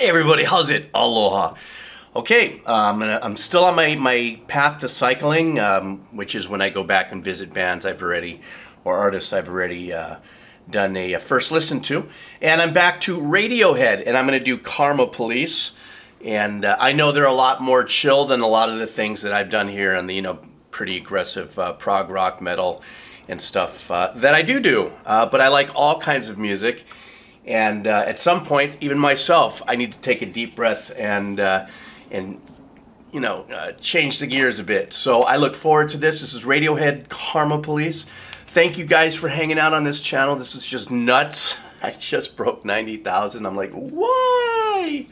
Hey everybody, how's it? Aloha. Okay, I'm still on my path to cycling, which is when I go back and visit bands or artists I've already done a first listen to. And I'm back to Radiohead, and I'm going to do Karma Police. And I know they're a lot more chill than a lot of the things that I've done here on the, pretty aggressive prog rock metal and stuff that I do. But I like all kinds of music. And at some point, even myself, I need to take a deep breath and change the gears a bit. So I look forward to this. This is Radiohead Karma Police. Thank you guys for hanging out on this channel. This is just nuts. I just broke 90,000. I'm like, why?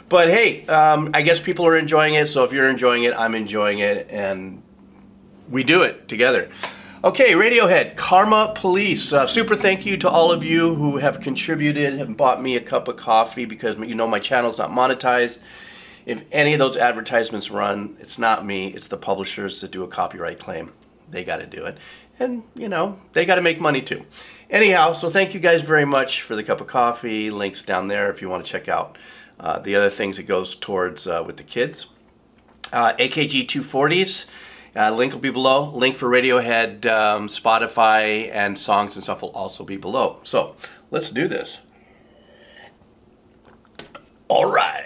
But hey, I guess people are enjoying it. So if you're enjoying it, I'm enjoying it. And we do it together. Okay, Radiohead, Karma Police. Super thank you to all of you who have contributed and bought me a cup of coffee because my channel's not monetized. If any of those advertisements run, it's not me, it's the publishers that do a copyright claim. They got to do it. And, they got to make money too. Anyhow, so thank you guys very much for the cup of coffee. Links down there if you want to check out the other things it goes towards with the kids. AKG 240s. Link will be below. Link for Radiohead, Spotify, and songs and stuff will also be below. So, let's do this. All right.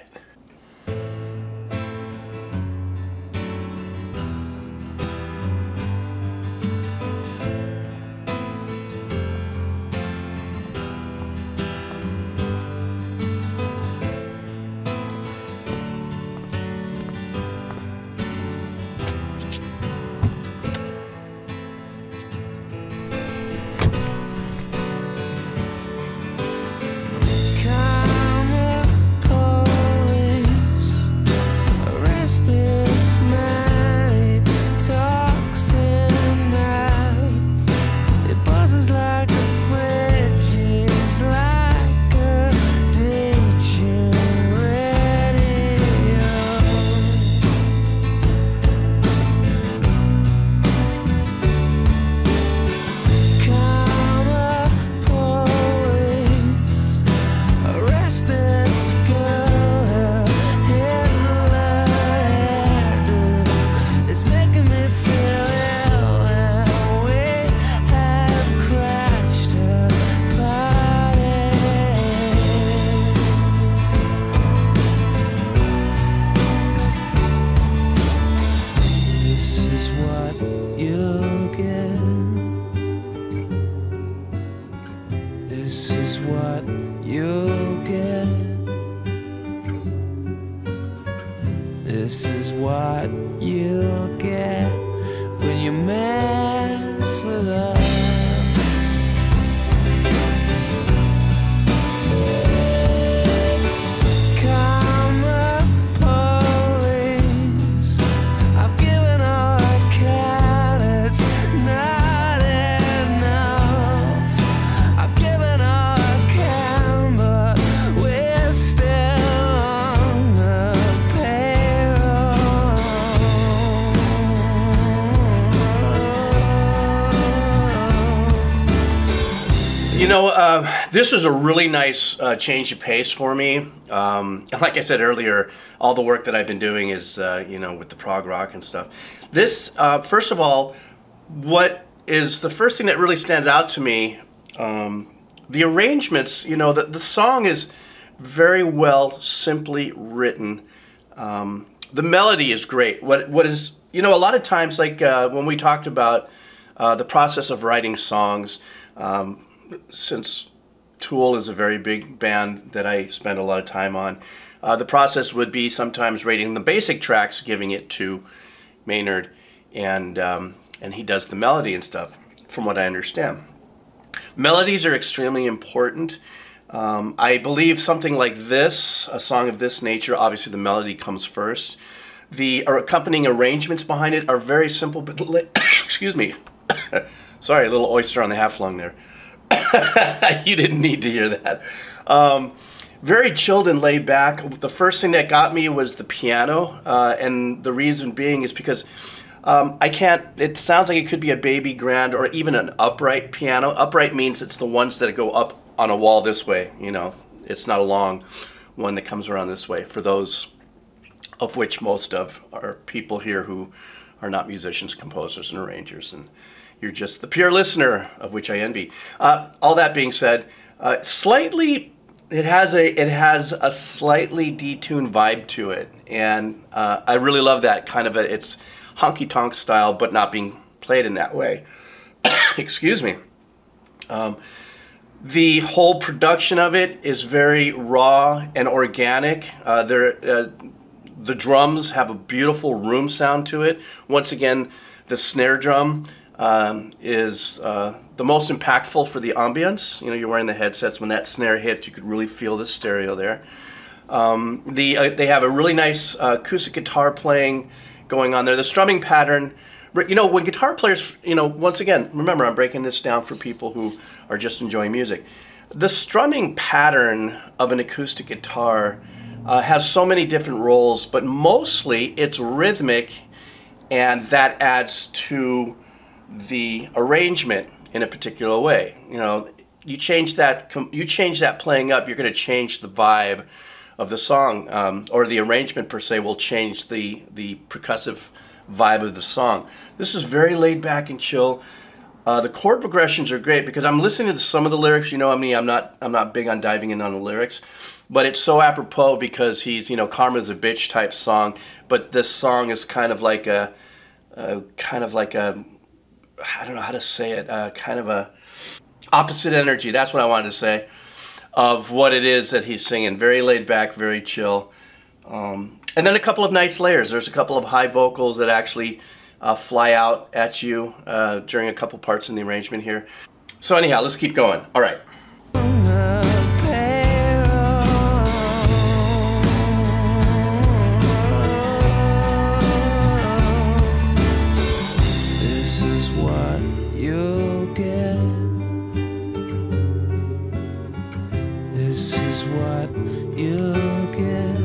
This is what you'll get. This is what you'll get when you mess with us. Karma Police. I've given all I can. It's not enough. I've given all I can, but we're still on the payroll. This was a really nice change of pace for me. Like I said earlier, all the work that I've been doing is, with the prog rock and stuff. This, first of all, what is the first thing that really stands out to me, the arrangements, the song is very well, simply written. The melody is great. What is, a lot of times, like when we talked about the process of writing songs, since Tool is a very big band that I spend a lot of time on, the process would be sometimes writing the basic tracks, giving it to Maynard, and he does the melody and stuff, from what I understand. Melodies are extremely important. I believe something like this, a song of this nature, obviously the melody comes first. The accompanying arrangements behind it are very simple, but excuse me, sorry, a little oyster on the half lung there. You didn't need to hear that. Very chilled and laid back. The first thing that got me was the piano, and the reason being is because it sounds like it could be a baby grand or even an upright piano. Upright means it's the ones that go up on a wall this way, it's not along. one that comes around this way, for those of which most of are people here who are not musicians, composers, and arrangers, and you're just the pure listener, of which I envy. All that being said, it has a slightly detuned vibe to it, and I really love that kind of it's honky-tonk style, but not being played in that way. Excuse me. The whole production of it is very raw and organic. The drums have a beautiful room sound to it. Once again, the snare drum is the most impactful for the ambience. You know, you're wearing the headsets. When that snare hits, you could really feel the stereo there. They have a really nice acoustic guitar playing going on there. The strumming pattern, you know, when guitar players, you know, once again, remember, I'm breaking this down for people who are just enjoying music. The strumming pattern of an acoustic guitar has so many different roles, but mostly it's rhythmic, and that adds to the arrangement in a particular way. You know, you change that playing up, you're going to change the vibe of the song, or the arrangement per se will change the percussive vibe of the song. This is very laid back and chill. The chord progressions are great because I'm listening to some of the lyrics. You know, I mean, I'm not big on diving in on the lyrics, but it's so apropos because he's, you know, Karma's a bitch type song, but this song is kind of like a I don't know how to say it, kind of a opposite energy. That's what I wanted to say of what it is that he's singing. Very laid back, very chill. And then a couple of nice layers. There's a couple of high vocals that actually fly out at you during a couple parts in the arrangement here. So anyhow, let's keep going. All right. This is what you'll get. This is what you'll get.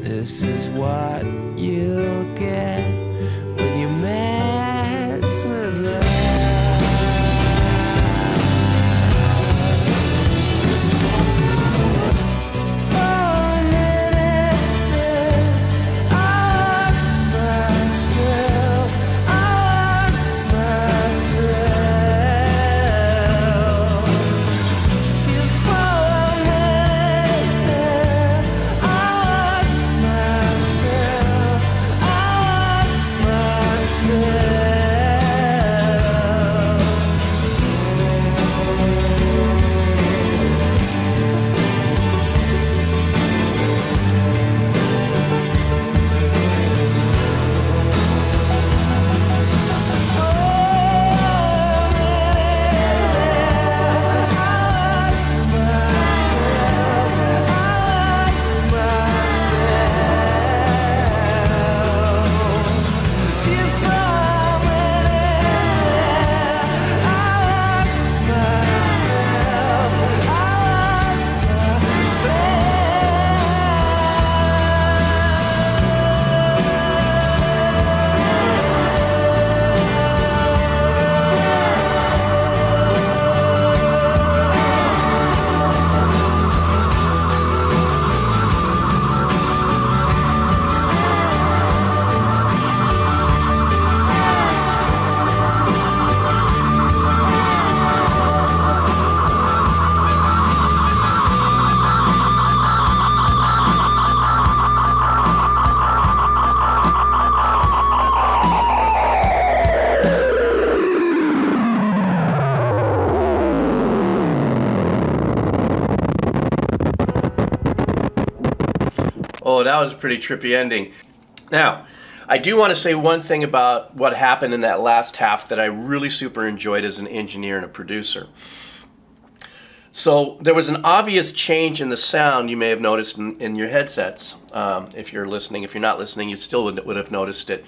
This is what you'll get when you mess with love. Oh, that was a pretty trippy ending. Now, I do want to say one thing about what happened in that last half that I really super enjoyed as an engineer and a producer. So there was an obvious change in the sound you may have noticed in your headsets. If you're listening, if you're not listening, you still would have noticed it.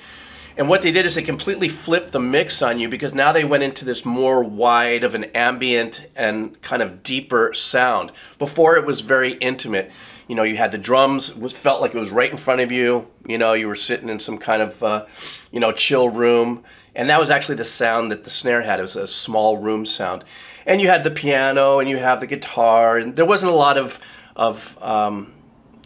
And what they did is they completely flipped the mix on you, because now they went into this more wide of an ambient and kind of deeper sound. Before it was very intimate. You know, you had the drums, felt like it was right in front of you. You know, you were sitting in some kind of, you know, chill room. And that was actually the sound that the snare had. It was a small room sound. And you had the piano and you have the guitar. And there wasn't a lot of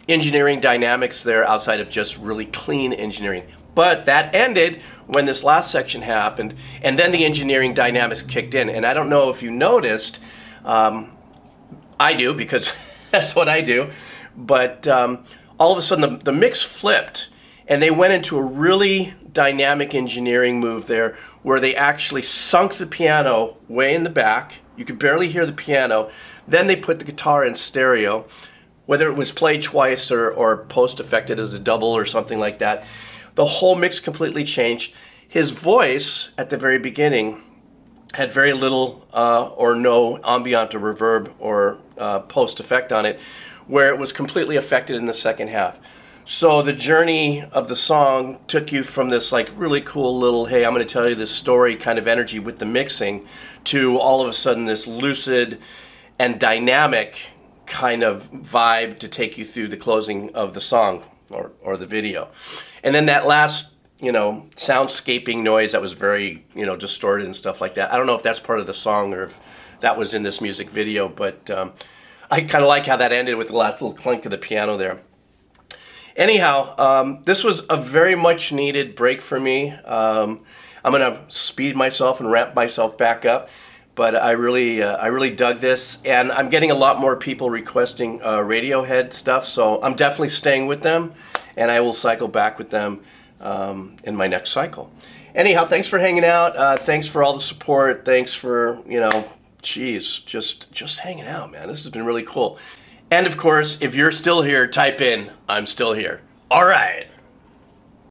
engineering dynamics there outside of just really clean engineering. But that ended when this last section happened, and then the engineering dynamics kicked in. And I don't know if you noticed, I do, because that's what I do, but all of a sudden the mix flipped, and they went into a really dynamic engineering move there where they actually sunk the piano way in the back. You could barely hear the piano. Then they put the guitar in stereo, whether it was played twice or post-effected as a double or something like that. The whole mix completely changed. His voice at the very beginning had very little or no ambient or reverb or post-effect on it, where it was completely affected in the second half. So the journey of the song took you from this like really cool little, hey, I'm going to tell you this story kind of energy with the mixing, to all of a sudden this lucid and dynamic kind of vibe to take you through the closing of the song or the video. And then that last, you know, soundscaping noise that was very, you know, distorted and stuff like that. I don't know if that's part of the song or if that was in this music video, but I kind of like how that ended with the last little clink of the piano there. Anyhow, this was a very much needed break for me. I'm going to speed myself and ramp myself back up. But I really dug this, and I'm getting a lot more people requesting Radiohead stuff, so I'm definitely staying with them, and I will cycle back with them in my next cycle. Anyhow, thanks for hanging out. Thanks for all the support. Thanks for, you know, geez, just hanging out, man. This has been really cool. And of course, if you're still here, type in, I'm still here. All right.